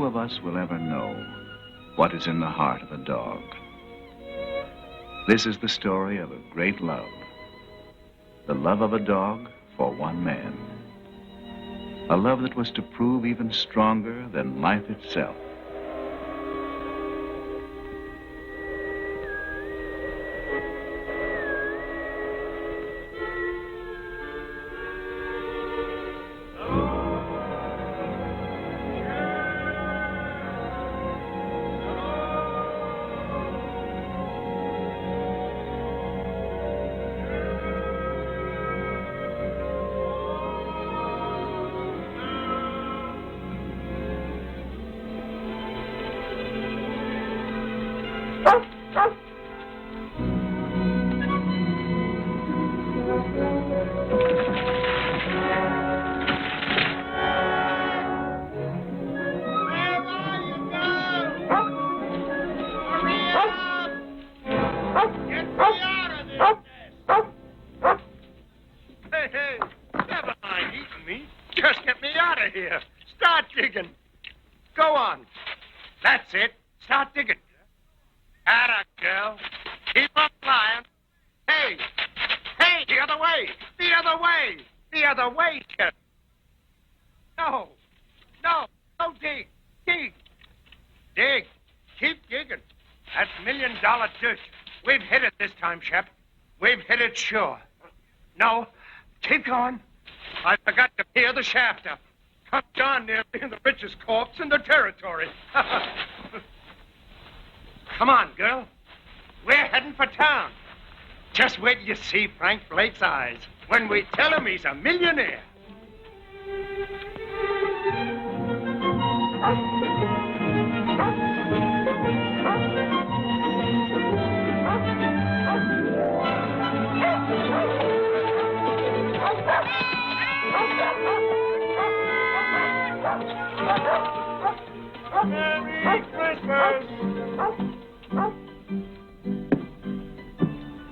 of us will ever know what is in the heart of a dog. This is the story of a great love. The love of a dog for one man. A love that was to prove even stronger than life itself. Shep. We've hit it sure. No, keep going. I forgot to peer the shaft up. Come down near being the richest corpse in the territory. Come on, girl. We're heading for town. Just wait till you see Frank Blake's eyes when we tell him he's a millionaire. Merry Christmas!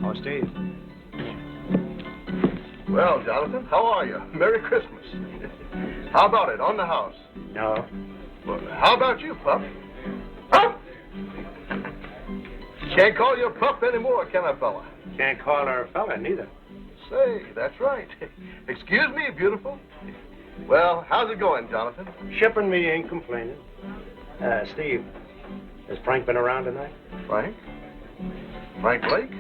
Oh, Steve. Well, Jonathan, how are you? Merry Christmas. How about it, on the house? No. Well, how about you, Pup? Can't call you a pup anymore, can I, fella? Can't call her a fella, neither. Say, that's right. Excuse me, beautiful. Well, how's it going, Jonathan? Shep and me ain't complaining. Steve, has Frank been around tonight? Frank? Frank Blake?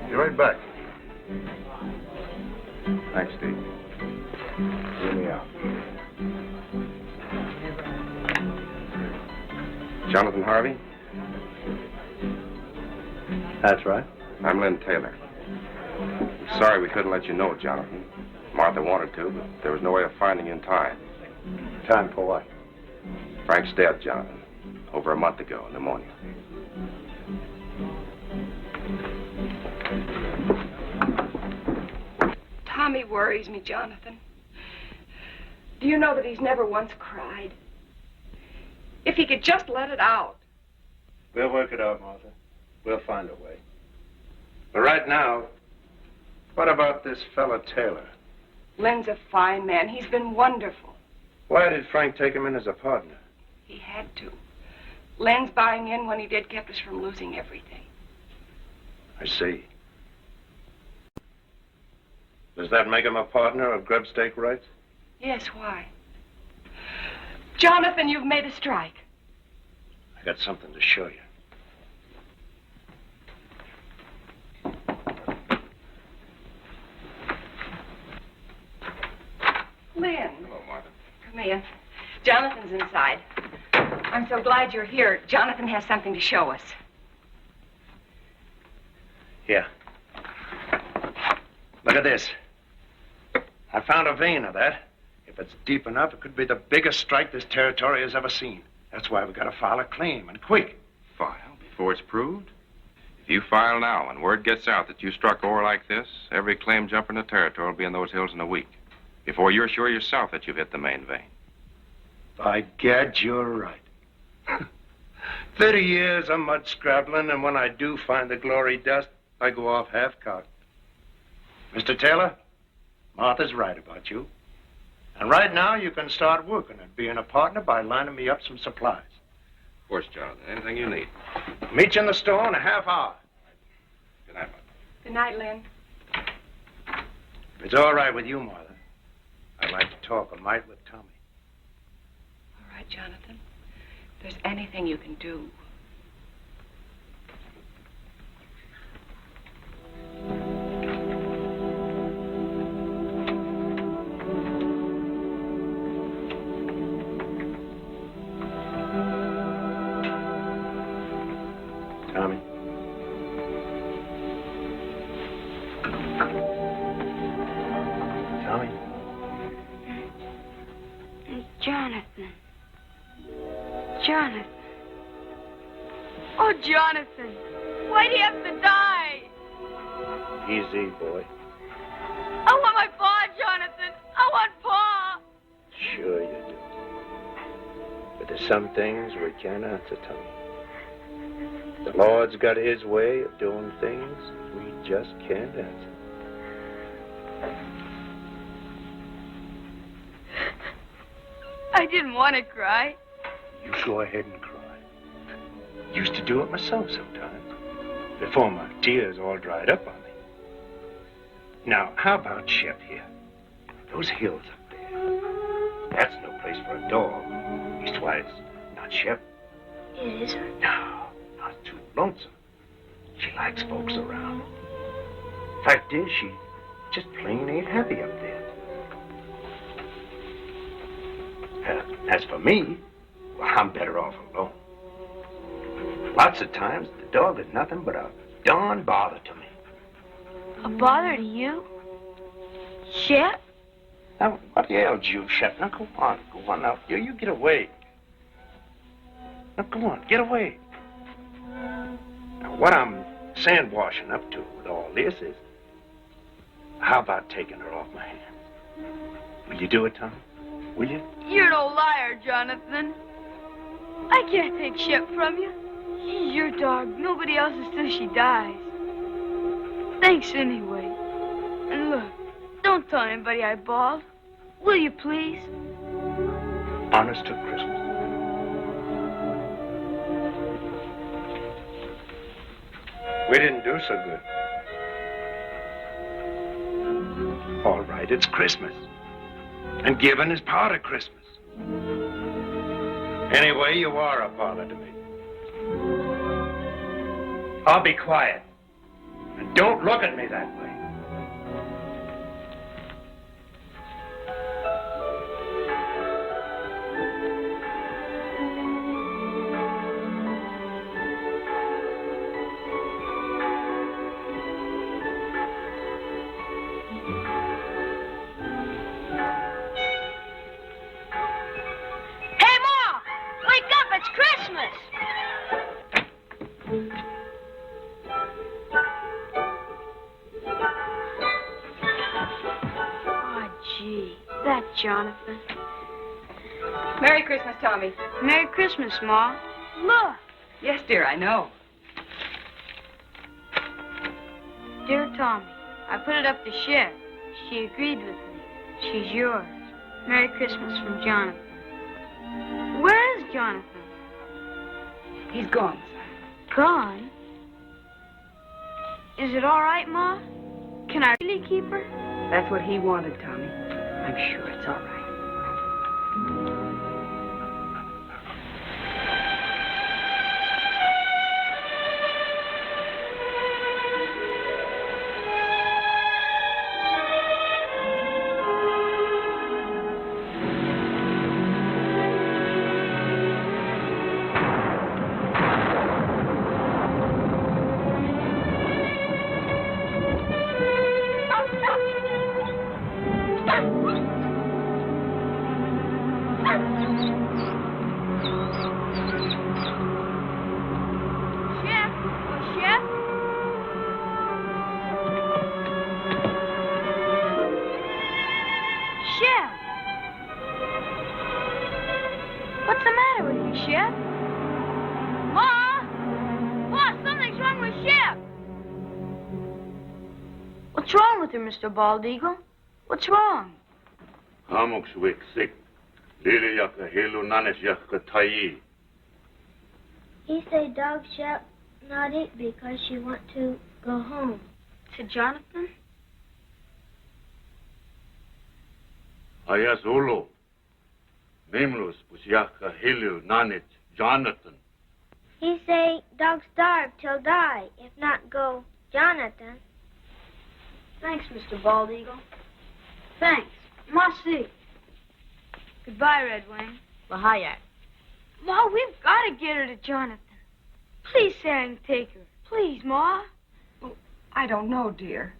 Be right back. Thanks, Steve. Hear me out. Jonathan Harvey? That's right. I'm Lynn Taylor. Sorry we couldn't let you know, Jonathan. Martha wanted to, but there was no way of finding you in time. Time for what? Frank's dead, Jonathan. Over a month ago, pneumonia. Tommy worries me, Jonathan. Do you know that he's never once cried? If he could just let it out. We'll work it out, Martha. We'll find a way. But right now, what about this fella Taylor? Len's a fine man. He's been wonderful. Why did Frank take him in as a partner? He had to. Len's buying in when he did kept us from losing everything. I see. Does that make him a partner of grub stake rights? Yes, why? Jonathan, you've made a strike. I got something to show you. Lynn. Hello, Martha. Come in. Jonathan's inside. I'm so glad you're here. Jonathan has something to show us. Here. Look at this. I found a vein of that. If it's deep enough, it could be the biggest strike this territory has ever seen. That's why we gotta file a claim, and quick. File before it's proved? If you file now and word gets out that you struck ore like this, every claim jumper in the territory will be in those hills in a week. Before you're sure yourself that you've hit the main vein. By gad, you're right. 30 years of mud scrabbling, and when I do find the glory dust, I go off half-cocked. Mr. Taylor, Martha's right about you. And right now, you can start working at being a partner by lining me up some supplies. Of course, Jonathan. Anything you need. Meet you in the store in a half hour. Good night, Mother. Good night, Lynn. If it's all right with you, Martha, I'd like to talk a mite with Tommy. All right, Jonathan. If there's anything you can do. Tommy. Tommy. Jonathan. Jonathan. Oh, Jonathan. Why'd he have to die? Easy, boy. I want my paw, Jonathan. I want paw. Sure you do. But there's some things we can't answer, Tommy. The Lord's got his way of doing things we just can't answer. I didn't want to cry. You go ahead and cry. Used to do it myself sometimes, before my tears all dried up on me. Now, how about Shep here? Those hills up there. That's no place for a dog. Leastwise, not Shep. It isn't. No, not too lonesome. She likes folks around. Fact is, she just plain ain't happy up there. As for me, well, I'm better off alone. Lots of times, the dog is nothing but a darn bother to me. A bother to you? Shep? Now, what ails you, Shep? Now, go on now. You get away. Now, go on, get away. Now, what I'm sandwashing up to with all this is, how about taking her off my hands? Will you do it, Tom? Will you? You're no liar, Jonathan. I can't take Shep from you. She's your dog. Nobody else's till she dies. Thanks anyway. And look, don't tell anybody I bawled. Will you, please? Honest to Christmas. We didn't do so good. All right, it's Christmas. And giving is part of Christmas. Anyway, you are a bother to me. I'll be quiet. And don't look at me that way. Jonathan. Merry Christmas, Tommy. Merry Christmas, Ma. Look. Yes, dear, I know. Dear Tommy, I put it up to Shep. She agreed with me. She's yours. Merry Christmas from Jonathan. Where is Jonathan? He's gone, son. Gone? Is it all right, Ma? Can I really keep her? That's what he wanted, Tommy. I'm sure it's all right. Mr. Bald Eagle? What's wrong? Hamok swik sick. Lili yaka helu nanes yaka tai. He say dog shall not eat because she want to go home. To Jonathan? Ayas ulu. Mimlus bus yaka helu nanes Jonathan. He say dog starve till die, if not go Jonathan. Thanks, Mr. Bald Eagle. Thanks. Merci. Goodbye, Red Wing. Lahayak. Ma, we've got to get her to Jonathan. Please say I can take her. Please, Ma. I don't know, dear.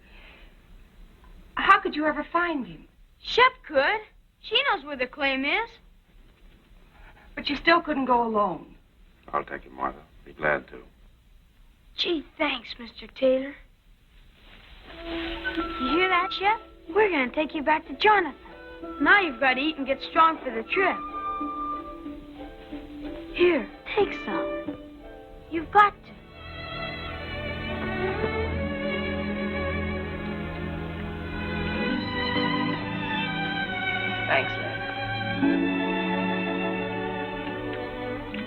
How could you ever find him? Shep could. She knows where the claim is. But you still couldn't go alone. I'll take him, Martha. Be glad to. Gee, thanks, Mr. Taylor. You hear that, Shep? We're going to take you back to Jonathan. Now you've got to eat and get strong for the trip. Here, take some. You've got to. Thanks, Len.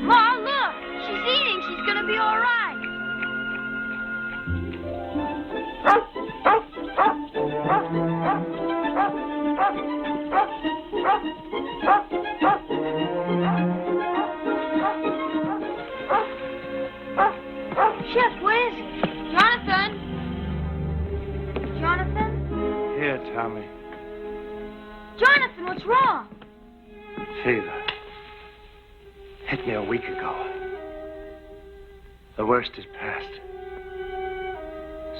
Ma, look! She's eating. She's going to be all right. Shep, what is it? Jonathan? Jonathan? Here, Tommy. Jonathan, what's wrong? Fever. Hit me a week ago. The worst is past.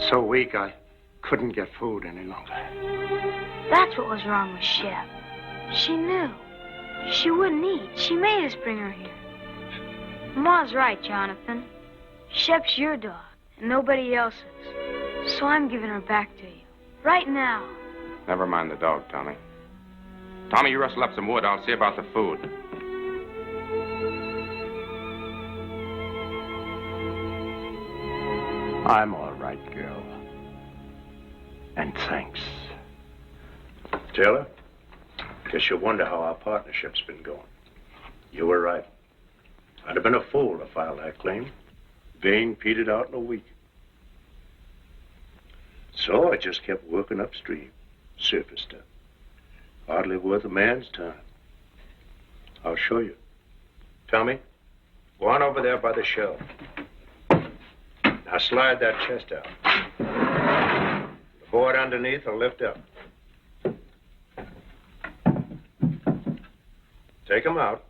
So weak I couldn't get food any longer. That's what was wrong with Shep. She knew. She wouldn't eat. She made us bring her here. Ma's right, Jonathan. Shep's your dog, and nobody else's. So I'm giving her back to you. Right now. Never mind the dog, Tommy. Tommy, you rustle up some wood. I'll see about the food. I'm all right, girl. And thanks. Taylor, guess you wonder how our partnership's been going. You were right. I'd have been a fool to file that claim. Vein petered out in a week. So I just kept working upstream. Surface stuff. Hardly worth a man's time. I'll show you. Tommy, go on over there by the shelf. Now slide that chest out. The board underneath will lift up. Take them out.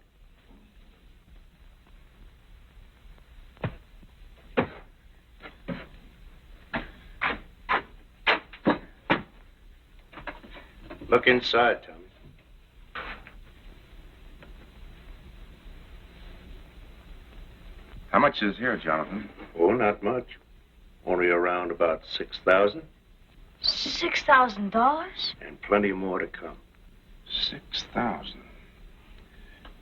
Look inside, Tommy. How much is here, Jonathan? Oh, not much. Only around about 6,000. $6,000? And plenty more to come. 6,000.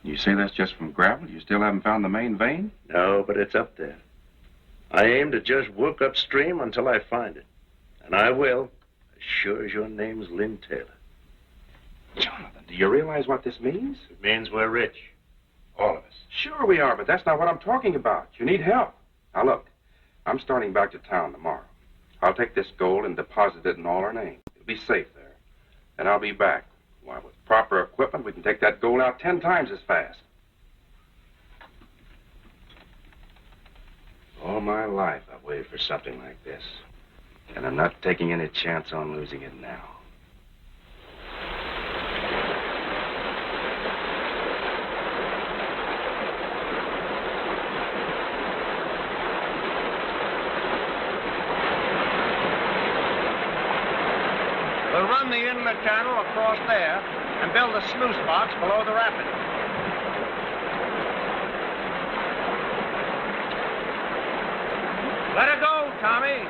You say that's just from gravel? You still haven't found the main vein? No, but it's up there. I aim to just work upstream until I find it. And I will, as sure as your name's Lynn Taylor. Jonathan, do you realize what this means? It means we're rich. All of us. Sure we are, but that's not what I'm talking about. You need help. Now, look, I'm starting back to town tomorrow. I'll take this gold and deposit it in all our names. It'll be safe there. Then I'll be back. Why, with proper equipment, we can take that gold out 10 times as fast. All my life, I've waited for something like this. And I'm not taking any chance on losing it now. We'll run the inlet channel across there and build a sluice box below the rapid. Let her go, Tommy.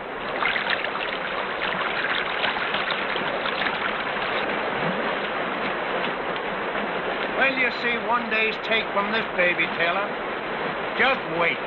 Well, you see one day's take from this baby, Taylor. Just wait.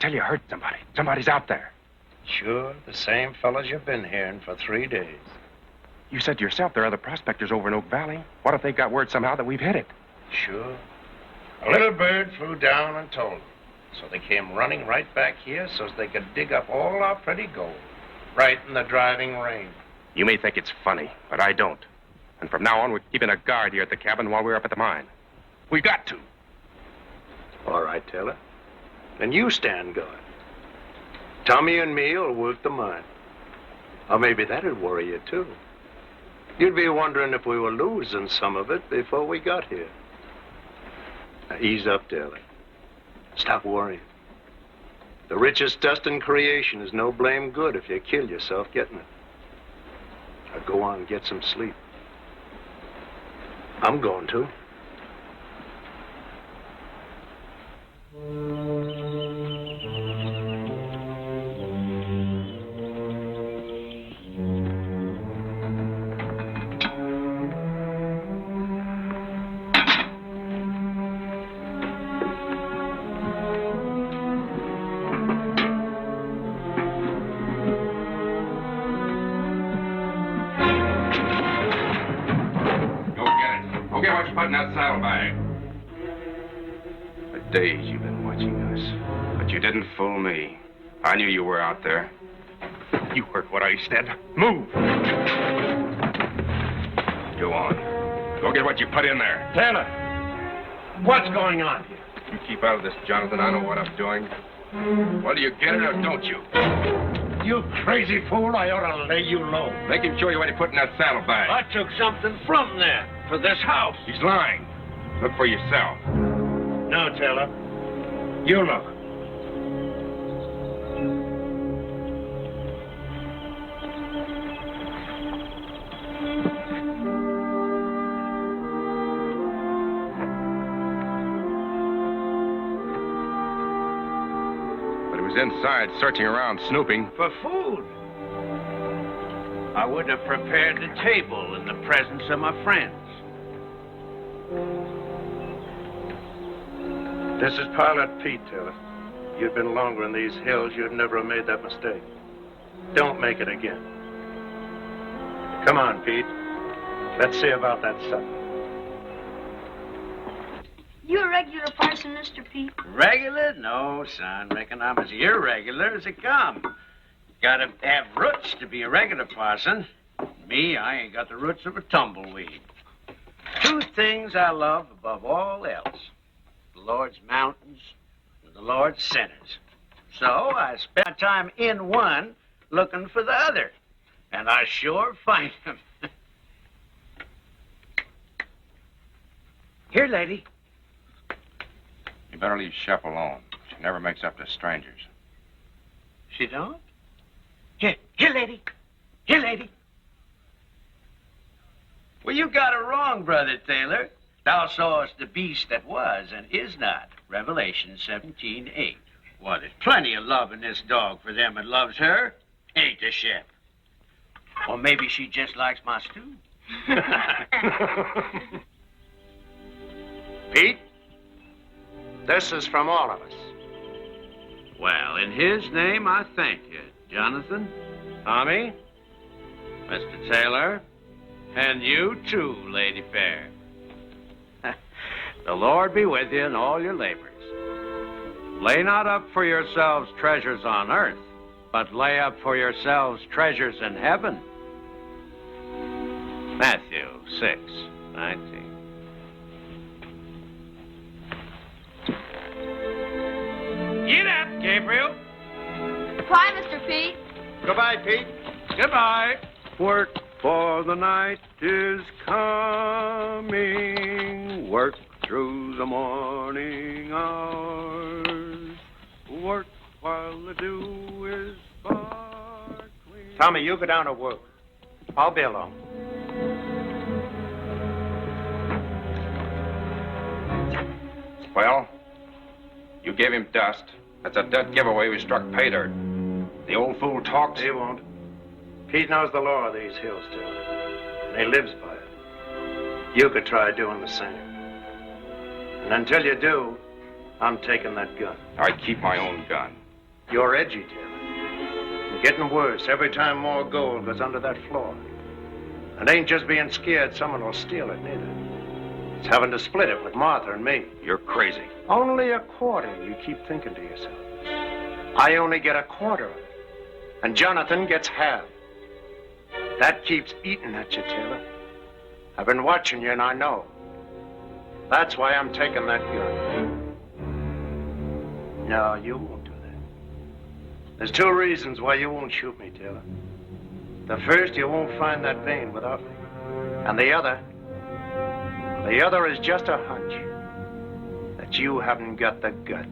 tell you hurt somebody. Somebody's out there. Sure, the same fellas you've been hearing for 3 days. You said to yourself there are other prospectors over in Oak Valley. What if they got word somehow that we've hit it? Sure. A little bird flew down and told them. So they came running right back here so they could dig up all our pretty gold. Right in the driving rain. You may think it's funny, but I don't. And from now on, we're keeping a guard here at the cabin while we're up at the mine. We've got to. All right, Taylor. Then you stand guard. Tommy and me will work the mine. Or maybe that'd worry you, too. You'd be wondering if we were losing some of it before we got here. Now, ease up, Taylor. Stop worrying. The richest dust in creation is no blame good if you kill yourself getting it. Now go on and get some sleep. I'm going to. In that saddlebag. For days you've been watching us, but you didn't fool me. I knew you were out there. You heard what I said. Move! Go on. Go get what you put in there. Taylor, what's going on here? You keep out of this, Jonathan. I know what I'm doing. Well, do you get it or don't you? You crazy fool, I ought to lay you low. Make him show you what he put in that saddlebag. I took something from there for this house. He's lying. Look for yourself. No, Taylor. You look. But he was inside, searching around, snooping. For food. I would have prepared the table in the presence of my friends. This is Pilot Pete, Taylor. You'd been longer in these hills, you'd never have made that mistake. Don't make it again. Come on, Pete. Let's see about that supper. You a regular parson, Mr. Pete? Regular? No, son. Reckon I'm as irregular as it comes. Gotta have roots to be a regular parson. Me, I ain't got the roots of a tumbleweed. 2 things I love above all else. The Lord's mountains and the Lord's sinners. So I spend my time in one looking for the other. And I sure find them. Here, lady. You better leave Shep alone. She never makes up to strangers. She don't? Here, lady. Here, lady. Well, you got it wrong, Brother Taylor. Thou sawest the beast that was and is not. Revelation 17:8. Well, there's plenty of love in this dog for them that loves her. Ain't the Shep? Or maybe she just likes my stew. Pete, this is from all of us. Well, in his name, I thank you, Jonathan, Tommy, Mr. Taylor, and you too, Lady Fair. The Lord be with you in all your labors. Lay not up for yourselves treasures on earth, but lay up for yourselves treasures in heaven. Matthew 6:19. Get up, Gabriel. Bye, Mr. Pete. Goodbye, Pete. Goodbye. Work, for the night is coming. Work through the morning hours. Work while the dew is sparkling. Tommy, you go down to work. I'll be along. Well, you gave him dust. That's a dead giveaway we struck pay dirt. The old fool talks. He won't. Pete knows the law of these hills, Taylor. And he lives by it. You could try doing the same. And until you do, I'm taking that gun. I keep my own gun. You're edgy, Taylor. You're getting worse every time more gold goes under that floor. It ain't just being scared someone will steal it, neither. It's having to split it with Martha and me. You're crazy. Only a quarter, you keep thinking to yourself. I only get a quarter of it, and Jonathan gets half. That keeps eating at you, Taylor. I've been watching you, and I know. That's why I'm taking that gun. No, you won't do that. There's 2 reasons why you won't shoot me, Taylor. The first, you won't find that vein without me. And the other is just a hunch that you haven't got the guts.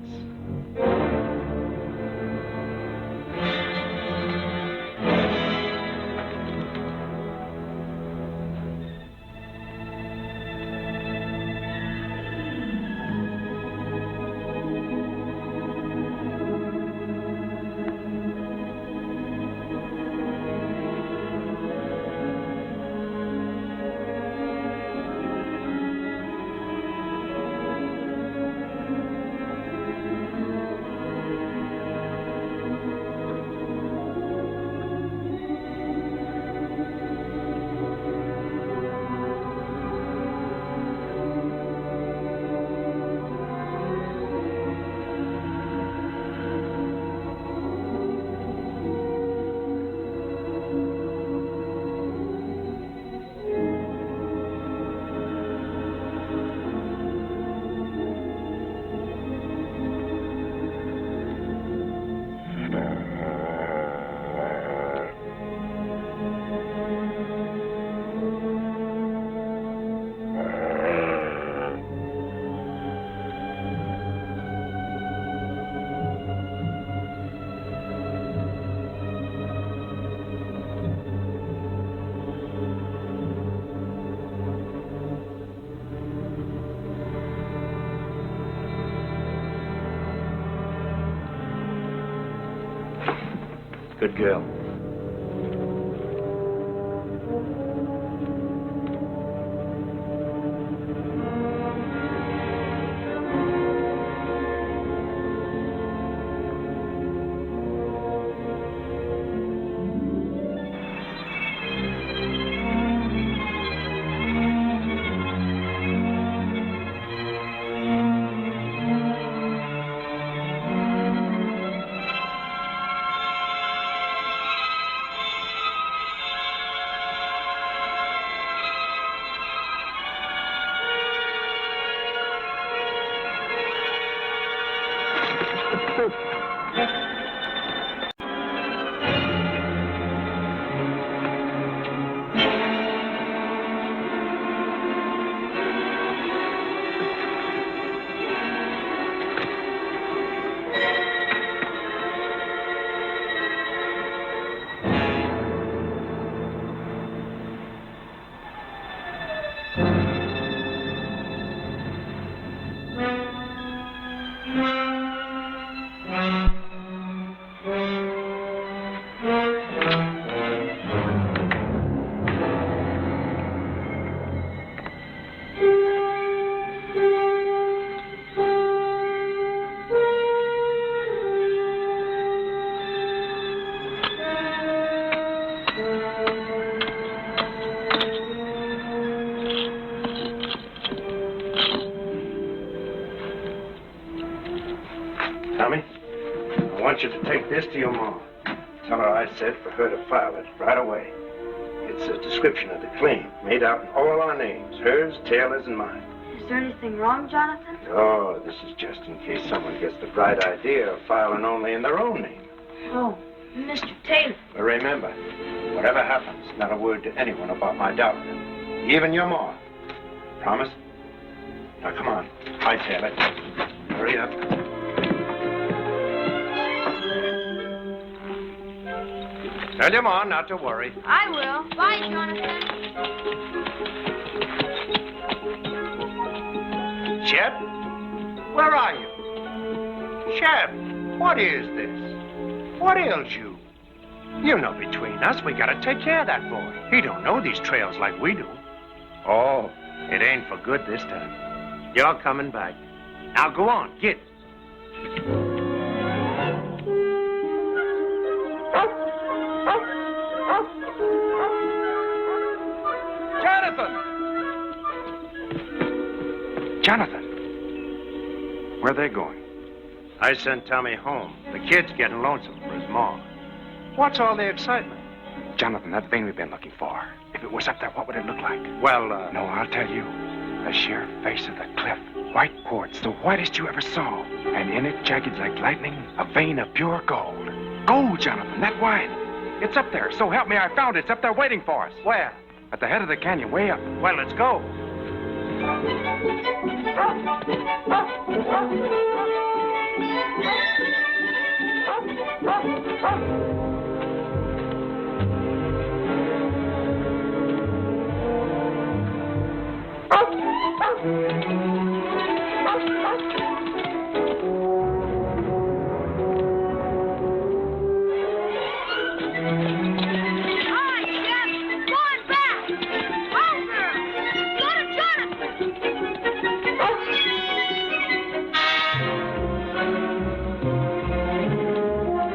Good girl. This to your mom. Tell her I said for her to file it right away. It's a description of the claim, made out in all our names, hers, Taylor's, and mine. Is there anything wrong, Jonathan? Oh, this is just in case someone gets the bright idea of filing only in their own name. Oh, Mr. Taylor. But remember, whatever happens, not a word to anyone about my daughter. Even your mom. Promise? Now, come on. Hi, Taylor. Hurry up. Tell your mom not to worry. I will. Bye, Jonathan. Shep? Where are you? Shep, what is this? What ails you? You know between us, we gotta take care of that boy. He don't know these trails like we do. Oh, it ain't for good this time. You're coming back. Now go on, get. Jonathan! Jonathan! Where are they going? I sent Tommy home. The kid's getting lonesome for his mom. What's all the excitement? Jonathan, that vein we've been looking for. If it was up there, what would it look like? Well, No, I'll tell you. The sheer face of the cliff. White quartz, the whitest you ever saw. And in it, jagged like lightning, a vein of pure gold. Gold, Jonathan, that wine. It's up there. So help me, I found it. It's up there waiting for us. Where? At the head of the canyon, way up. Well, let's go.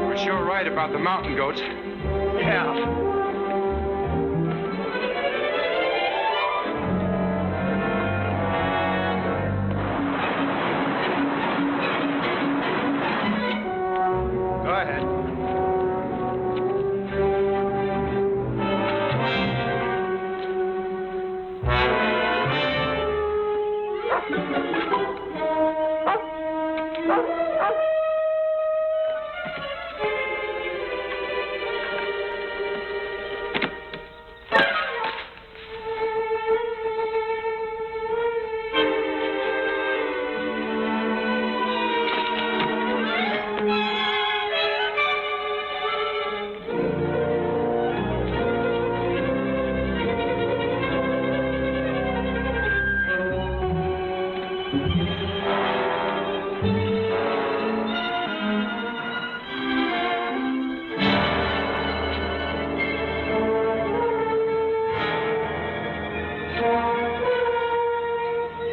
We're sure right about the mountain goats. Yeah. Go ahead.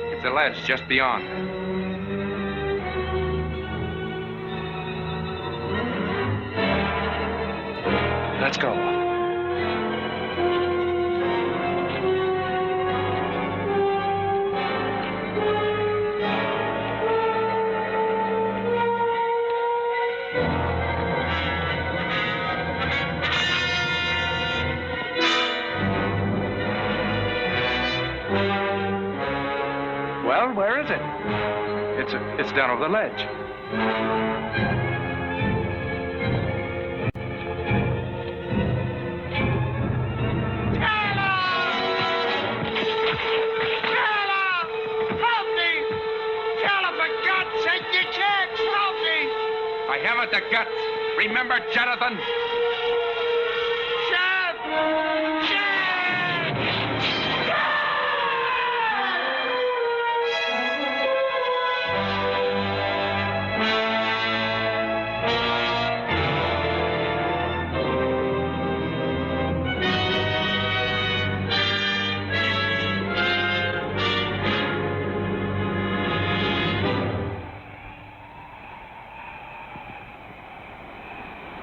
It's a ledge just beyond. Let's go. Well, where is it? It's down over the ledge. I haven't the guts. Remember, Jonathan?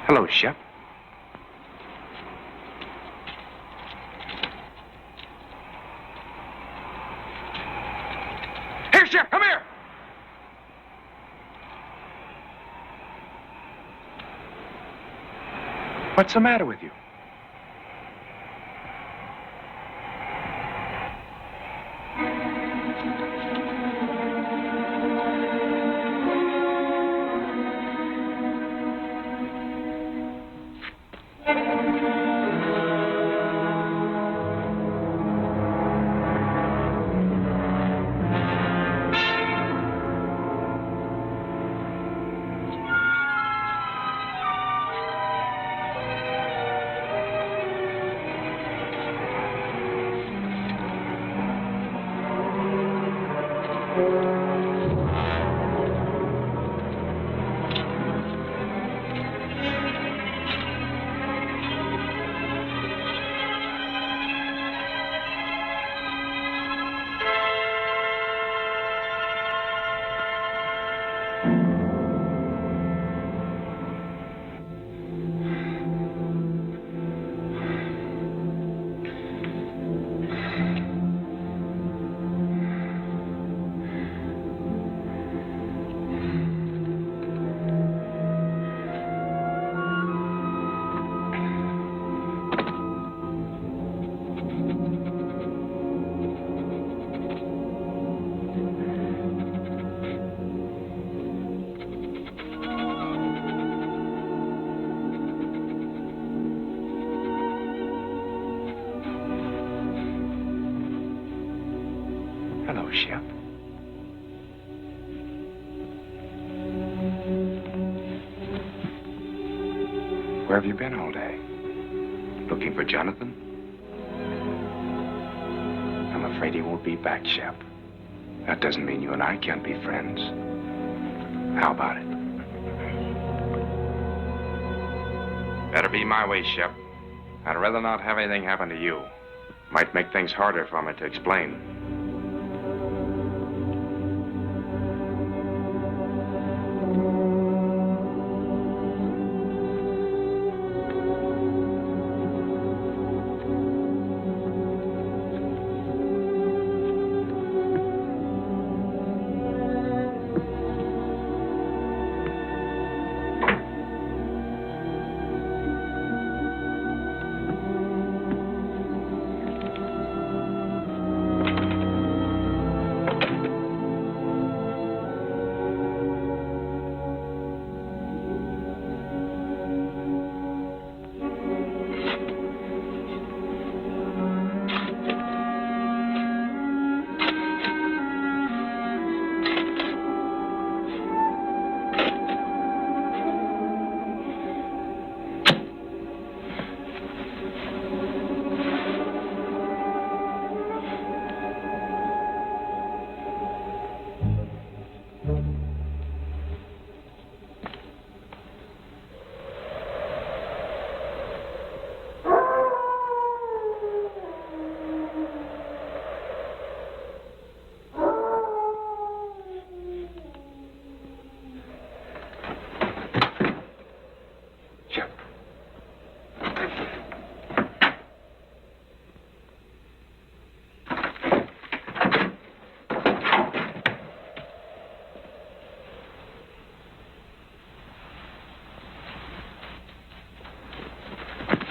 Hello, Shep. Here, Shep, come here! What's the matter with you? Hello, Shep. Where have you been all day? Looking for Jonathan? I'm afraid he won't be back, Shep. That doesn't mean you and I can't be friends. How about it? Better be my way, Shep. I'd rather not have anything happen to you. Might make things harder for me to explain.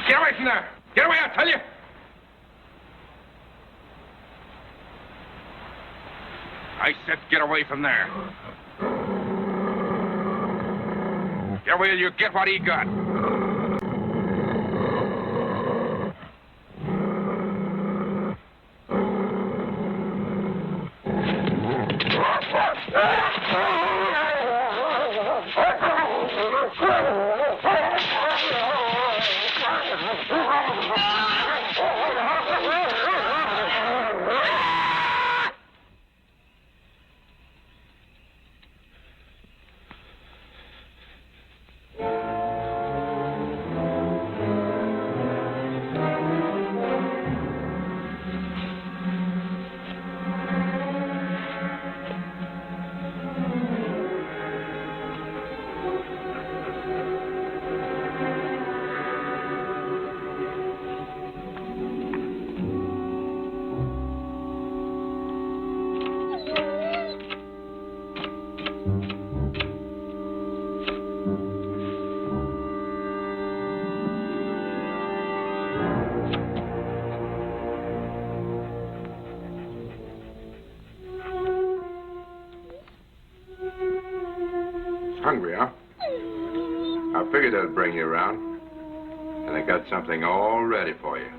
Get away from there! Get away, I tell you! I said get away from there. Get away or you get what he got. Hungry, huh? I figured I'd bring you around. And I got something all ready for you.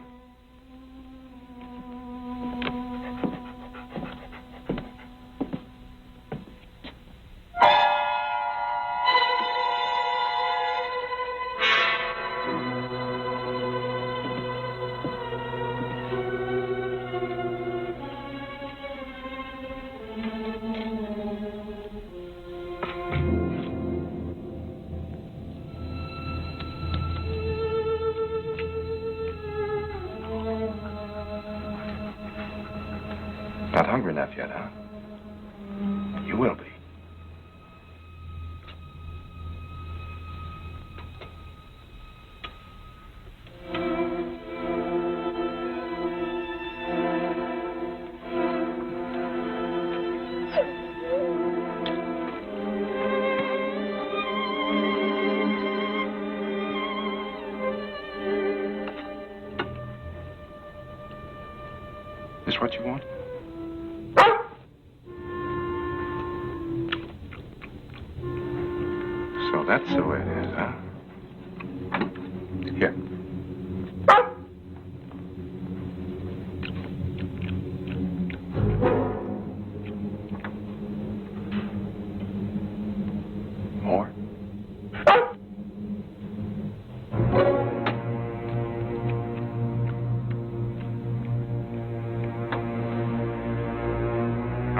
Not hungry enough yet, huh? You will be. This what you want? So that's the way it is, huh? Here.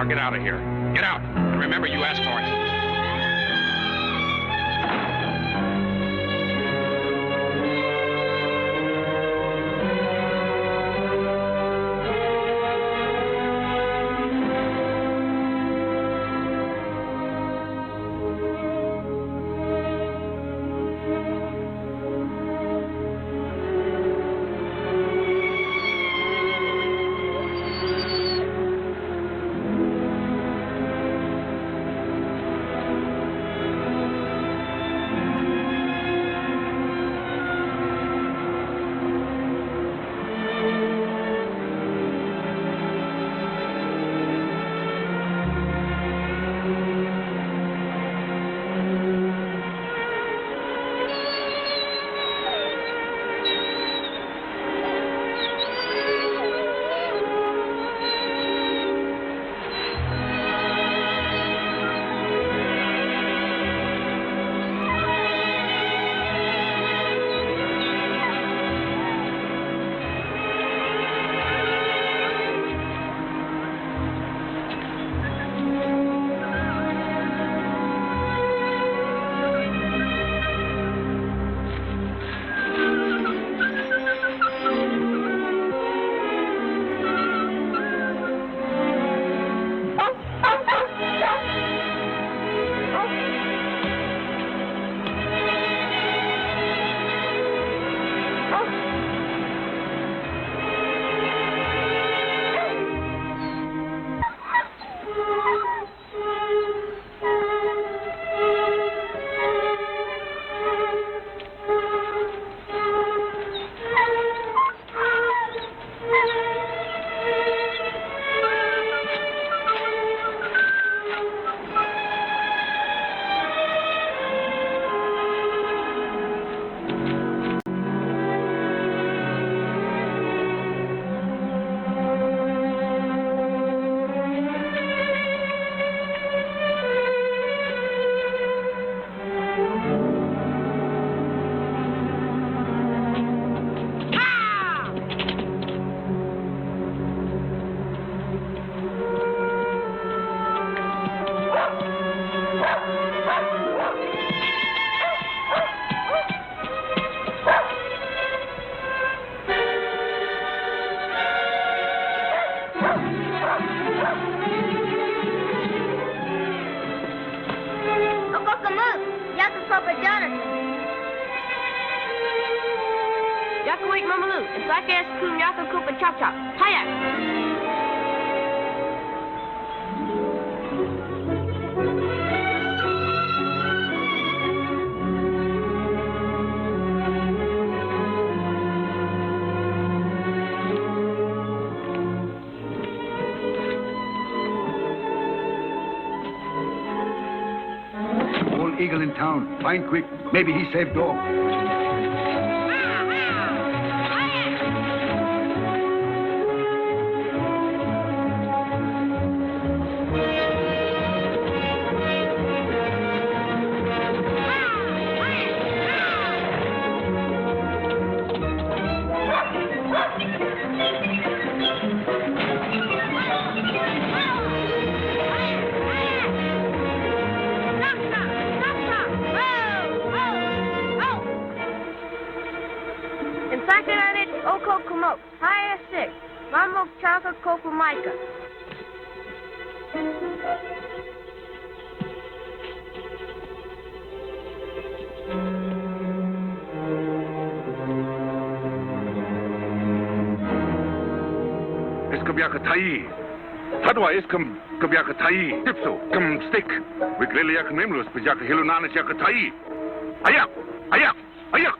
Now get out of here. Get out. And remember, you asked for it. Eagle in town. Find quick. Maybe he saved dog. Sadwa iskam kabyaka tai tipso kam stick wiklelia knemlus pijaka hilunana chaka tai ayak ayak ayak.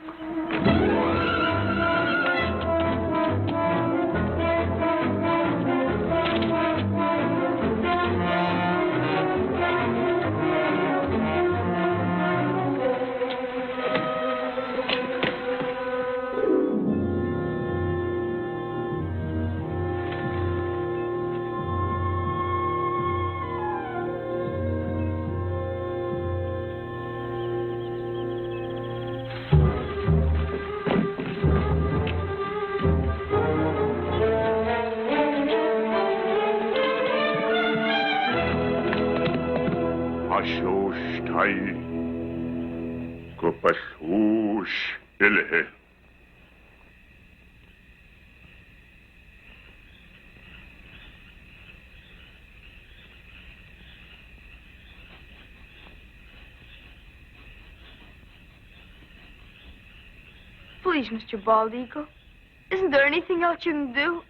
Mai. Kopasush ilhe. Please, Mr. Bald Eagle. Isn't there anything else you can do?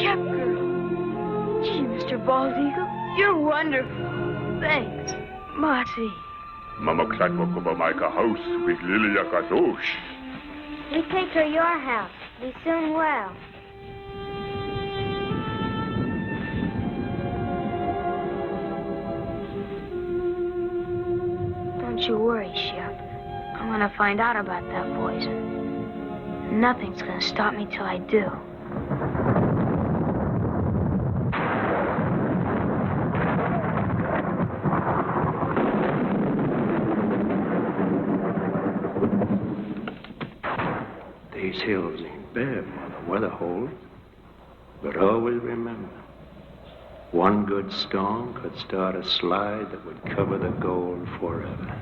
Shep girl. Gee, Mr. Bald Eagle, you're wonderful. Thanks. Marty. Mama Klatko Kubamaika house with Lilia Kadosh. We take her your house. Be soon well. Don't you worry, Shep. I'm gonna find out about that poison. Nothing's gonna stop me till I do. These hills ain't bad, Mother. Weather hold. But always remember, one good storm could start a slide that would cover the gold forever.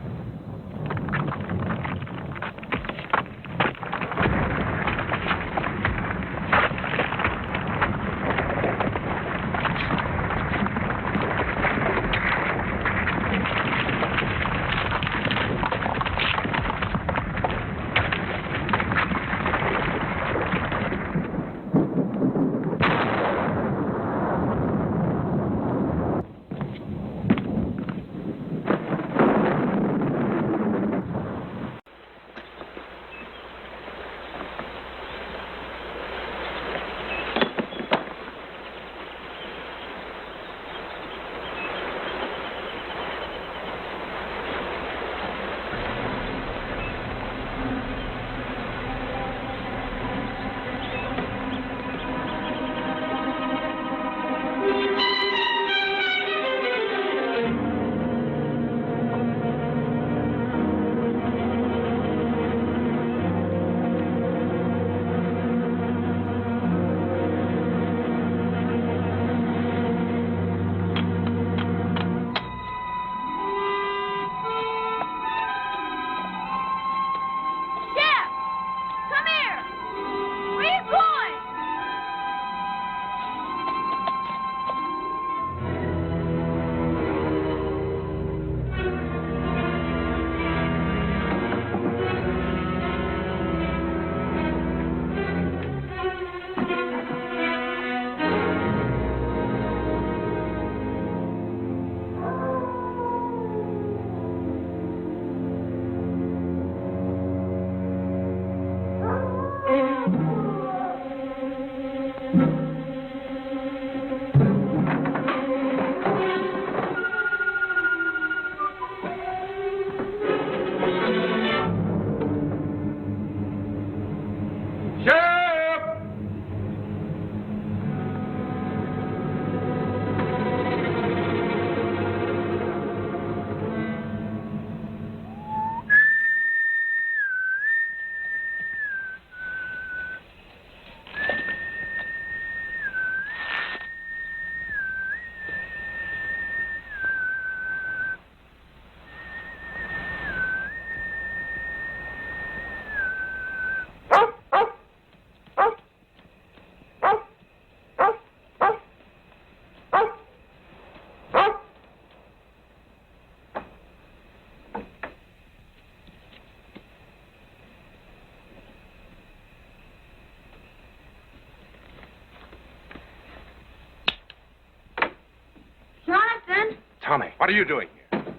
Tommy, what are you doing here?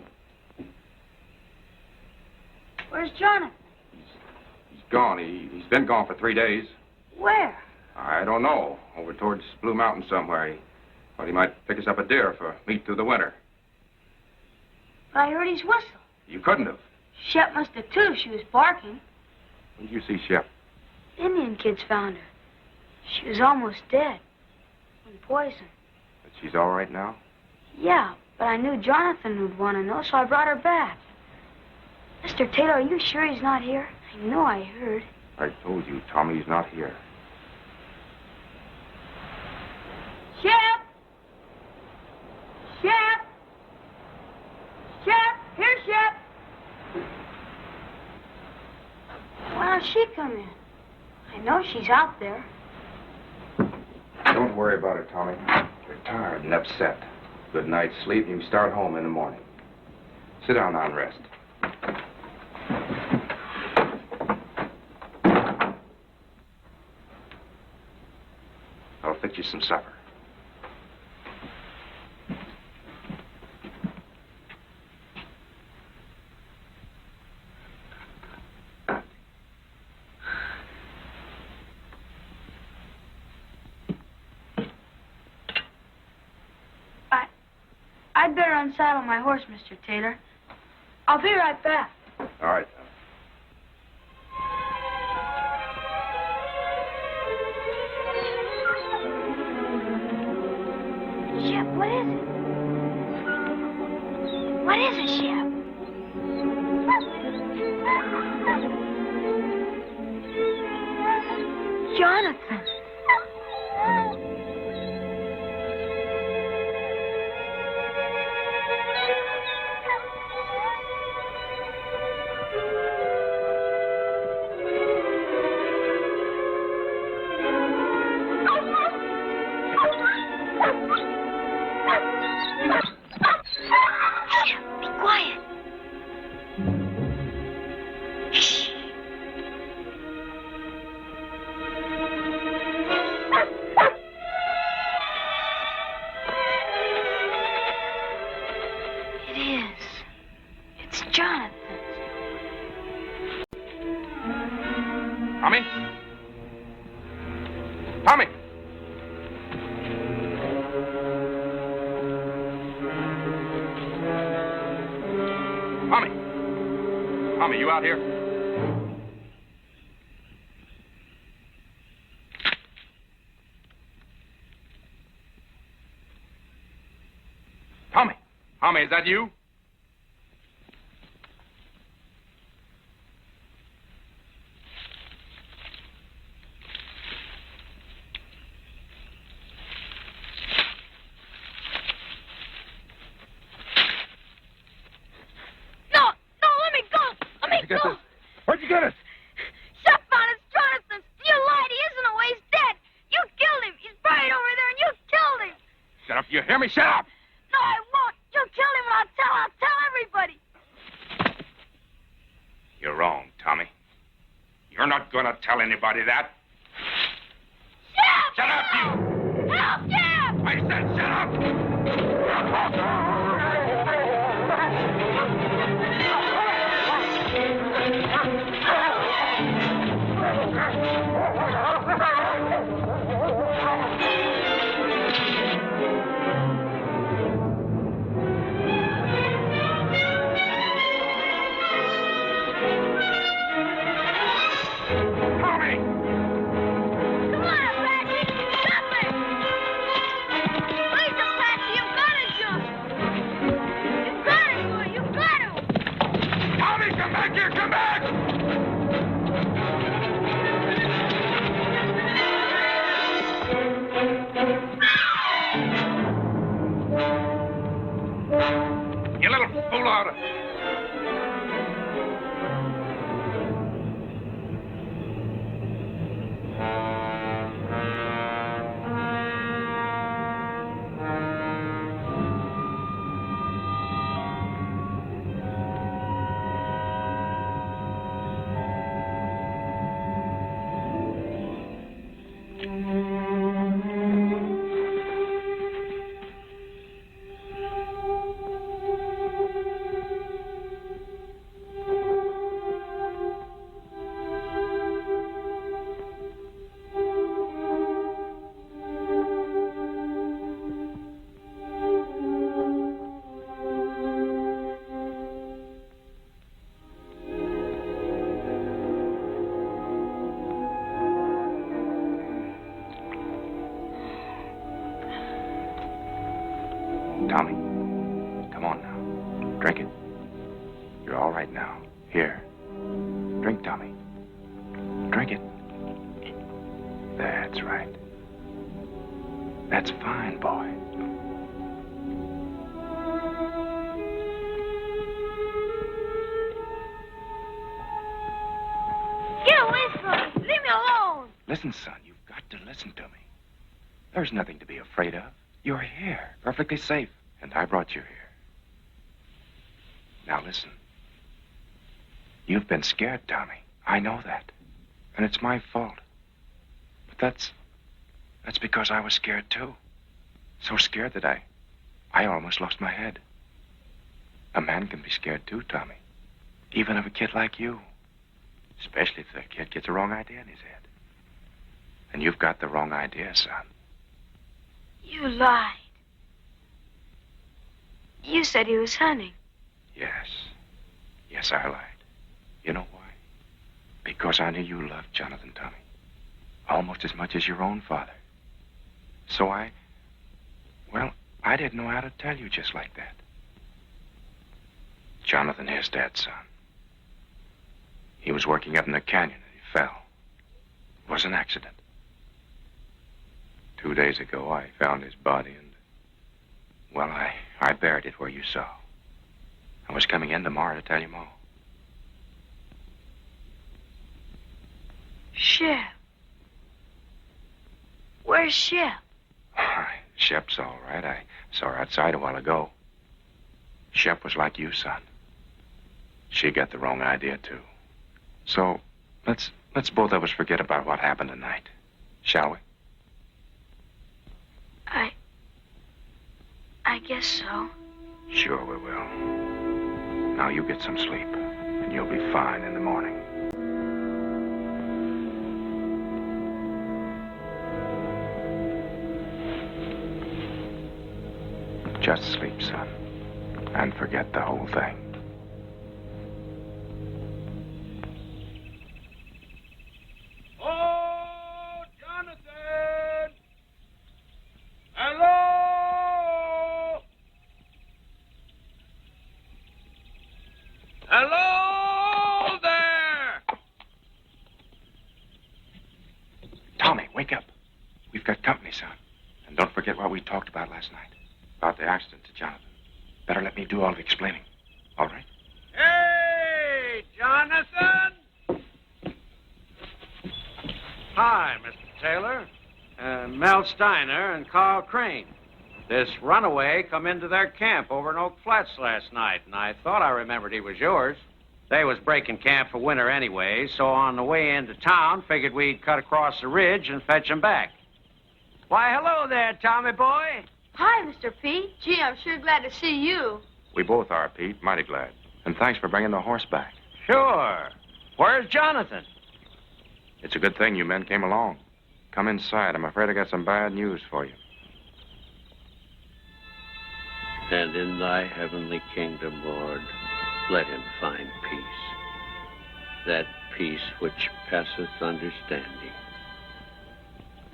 Where's Jonathan? He's gone. He's been gone for 3 days. Where? I don't know. Over towards Blue Mountain somewhere. He thought he might pick us up a deer for meat through the winter. But I heard his whistle. You couldn't have. Shep must have too if she was barking. When did you see Shep? Indian kids found her. She was almost dead. From poison. But she's all right now? Yeah, But I knew Jonathan would want to know, so I brought her back. Mr. Taylor, are you sure he's not here? I know I heard. I told you, Tommy's not here. Shep! Shep! Shep! Here, Shep! Why don't she come in? I know she's out there. Don't worry about it, Tommy. You're tired and upset. Good night's sleep, and you can start home in the morning. Sit down now and rest. I'll fix you some supper. I'd better unsaddle my horse, Mr. Taylor. I'll be right back. All right. Shep, what is it? What is it, Shep? Jonathan. Tommy? Tommy! Tommy! Tommy, you out here? Tommy! Tommy, is that you? Where'd you get it? Shep found it, Jonathan. You lied. He isn't away. He's dead. You killed him. He's buried over there, and you killed him. Shut up. You hear me? Shut up. No, I won't. You killed him, and I'll tell everybody. You're wrong, Tommy. You're not going to tell anybody that. Shep! Shut up, you! Help, Shep! I said shut up! You little fool out of... Tommy, drink, Tommy. Drink it. That's right. That's fine, boy. Get away from me. Leave me alone. Listen, son, you've got to listen to me. There's nothing to be afraid of. You're here, perfectly safe, and I brought you here. Now listen. You've been scared, Tommy. I know that. And it's my fault. But that's because I was scared too. So scared that I almost lost my head. A man can be scared too, Tommy. Even of a kid like you. Especially if the kid gets a wrong idea in his head. And you've got the wrong idea, son. You lied. You said he was hunting. Yes. Yes, I lied. You know why? Because I knew you loved Jonathan, Tommy. Almost as much as your own father. So I didn't know how to tell you just like that. Jonathan is dead, son. He was working up in the canyon and he fell. It was an accident. 2 days ago, I found his body and, well, I buried it where you saw. I was coming in tomorrow to tell you more. Shep. Where's Shep? Shep's all right. I saw her outside a while ago. Shep was like you, son. She got the wrong idea, too. So, let's both of us forget about what happened tonight. Shall we? I guess so. Sure we will. Now you get some sleep, and you'll be fine in the morning. Just sleep, son, and forget the whole thing. Oh, Jonathan! Hello! Hello there! Tommy, wake up. We've got company, son. And don't forget what we talked about last night. About the accident to Jonathan. Better let me do all the explaining. All right? Hey, Jonathan! Hi, Mr. Taylor. Mel Steiner and Carl Crane. This runaway come into their camp over in Oak Flats last night, and I thought I remembered he was yours. They was breaking camp for winter anyway, so on the way into town, figured we'd cut across the ridge and fetch him back. Why, hello there, Tommy boy. Hi, Mr. Pete. Gee, I'm sure glad to see you. We both are, Pete. Mighty glad. And thanks for bringing the horse back. Sure. Where's Jonathan? It's a good thing you men came along. Come inside. I'm afraid I got some bad news for you. And in thy heavenly kingdom, Lord, let him find peace. That peace which passeth understanding.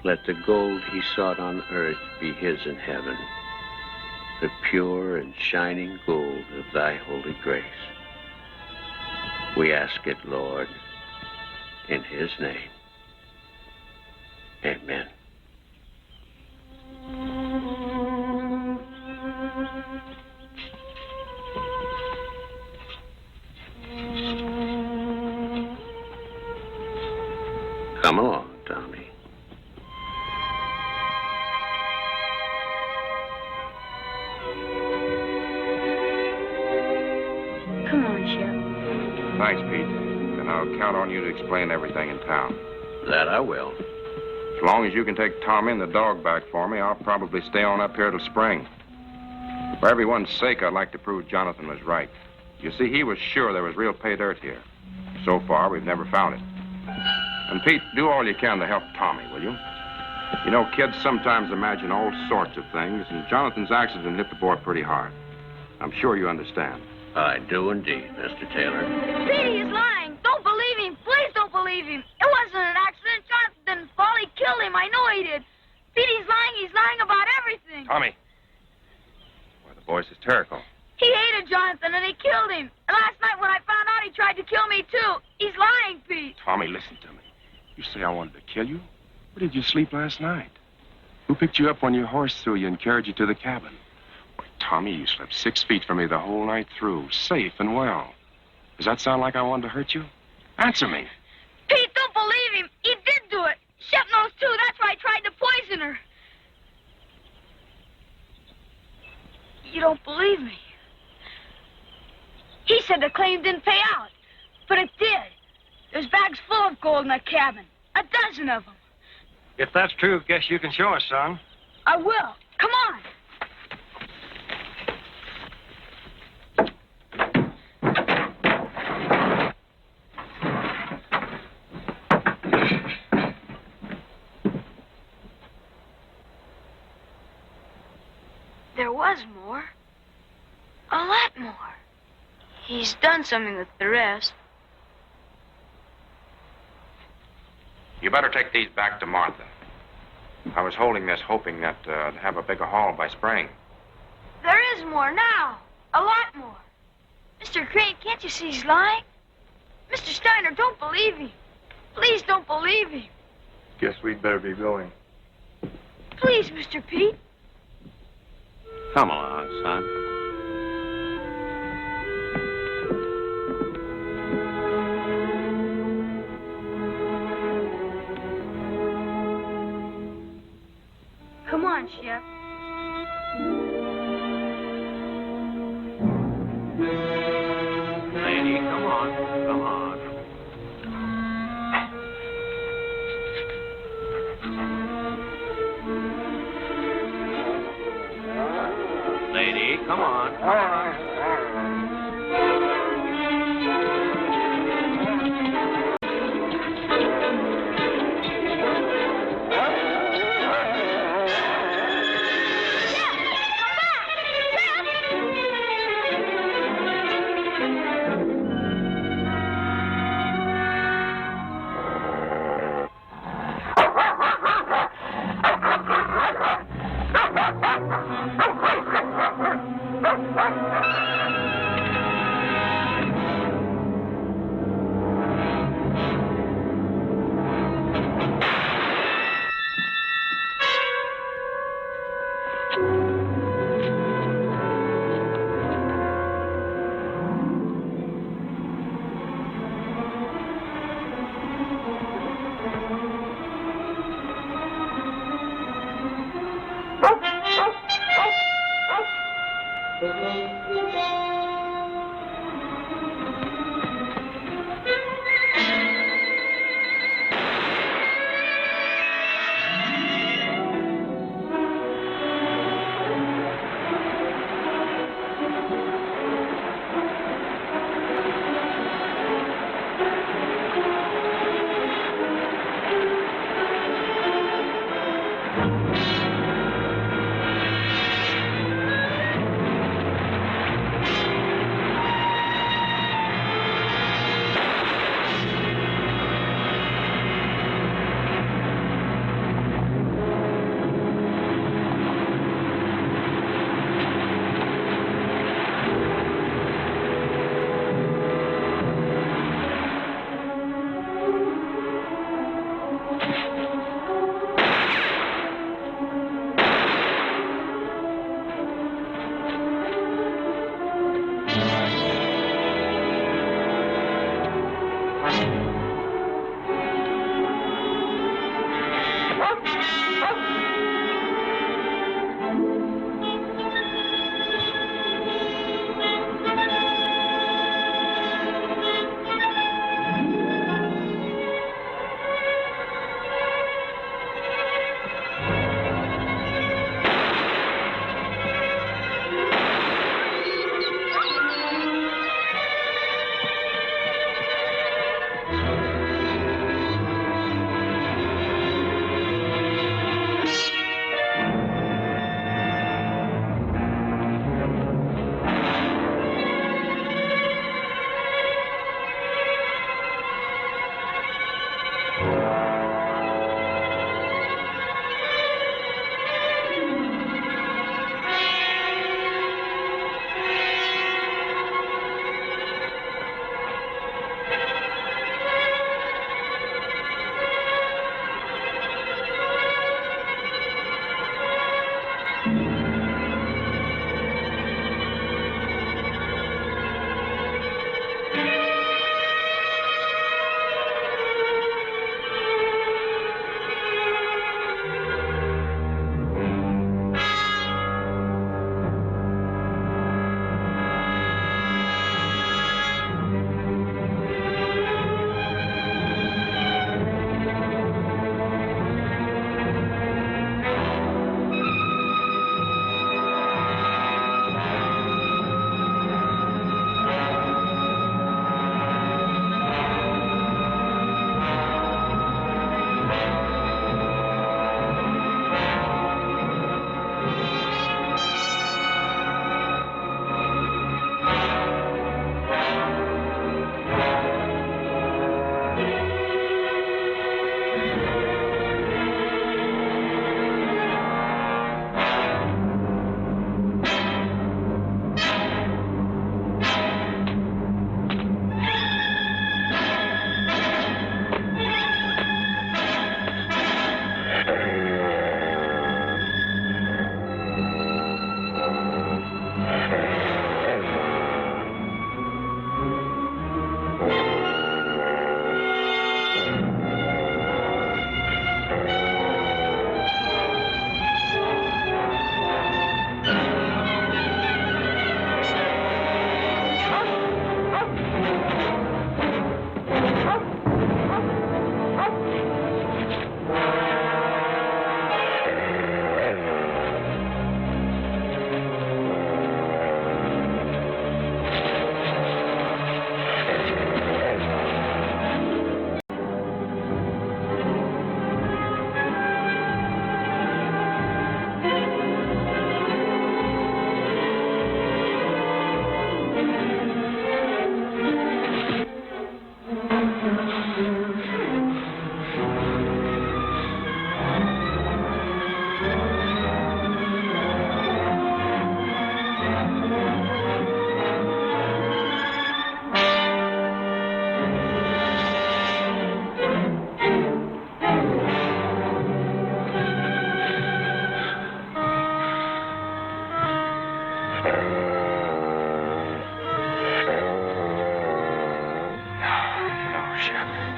Let the gold he sought on earth be his in heaven, the pure and shining gold of thy holy grace. We ask it, Lord, in his name. Amen. Come along, Tommy. Come on, Shep. Thanks, Pete. And I'll count on you to explain everything in town. That I will. As long as you can take Tommy and the dog back for me, I'll probably stay on up here till spring. For everyone's sake, I'd like to prove Jonathan was right. You see, he was sure there was real pay dirt here. So far, we've never found it. And Pete, do all you can to help Tommy, will you? You know, kids sometimes imagine all sorts of things, and Jonathan's accident hit the boy pretty hard. I'm sure you understand. I do indeed, Mr. Taylor. Petey is lying. Don't believe him. Please don't believe him. It wasn't an accident. Jonathan didn't fall. He killed him. I know he did. Petey's lying. He's lying about everything. Tommy. Well, the boy's hysterical. He hated Jonathan, and he killed him. And last night when I found out, he tried to kill me, too. He's lying, Tommy, listen to me. You say I wanted to kill you? Where did you sleep last night? Who picked you up when your horse threw you and carried you to the cabin? Why, Tommy, you slept 6 feet from me the whole night through, safe and well. Does that sound like I wanted to hurt you? Answer me. Pete, don't believe him. He did do it. Shep knows, too. That's why I tried to poison her. You don't believe me. He said the claim didn't pay out, but it did. There's bags full of gold in that cabin. 12 of them. If that's true, guess you can show us, son. I will. Come on. There was more. A lot more. He's done something with the rest. You better take these back to Martha. I was holding this hoping that I'd have a bigger haul by spring. There is more now. A lot more. Mr. Crane, can't you see he's lying? Mr. Steiner, don't believe him. Please don't believe him. Guess we'd better be going. Please, Mr. Pete. Come along, son. Come on, Shep. Lady, come on. Come on. Lady, come on. Come on. Ha ha ha!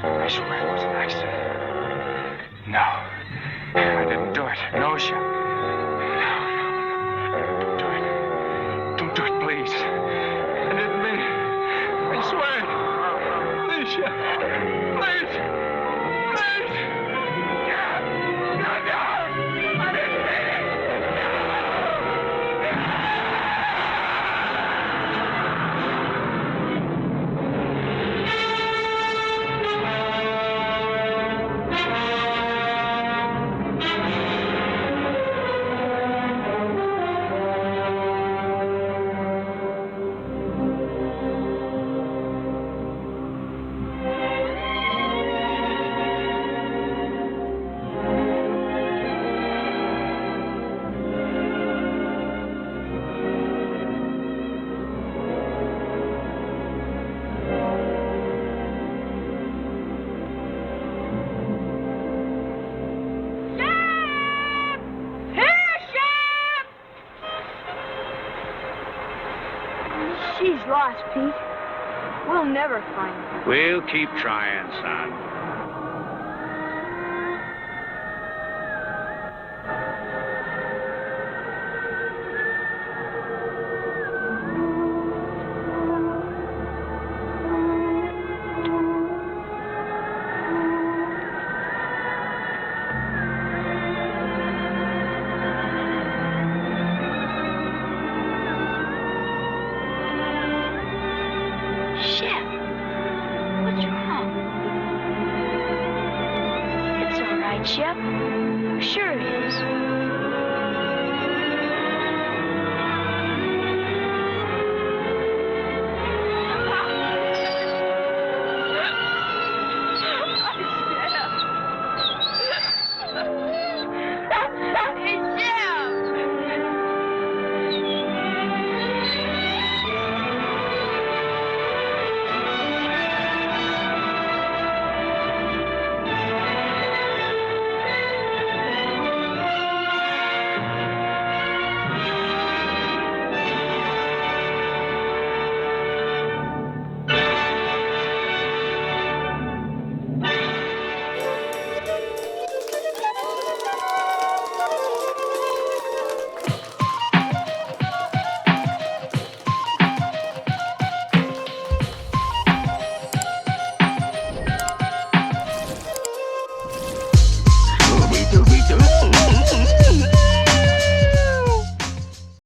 I swear it was an accident. No. I didn't do it. No, Shep. No. Don't do it. Don't do it, please. I didn't mean it. I swear. Please, Shep. Please. Please. No. I didn't mean it. She's lost, Pete. We'll never find her. We'll keep trying, son. Shep? I'm sure it is.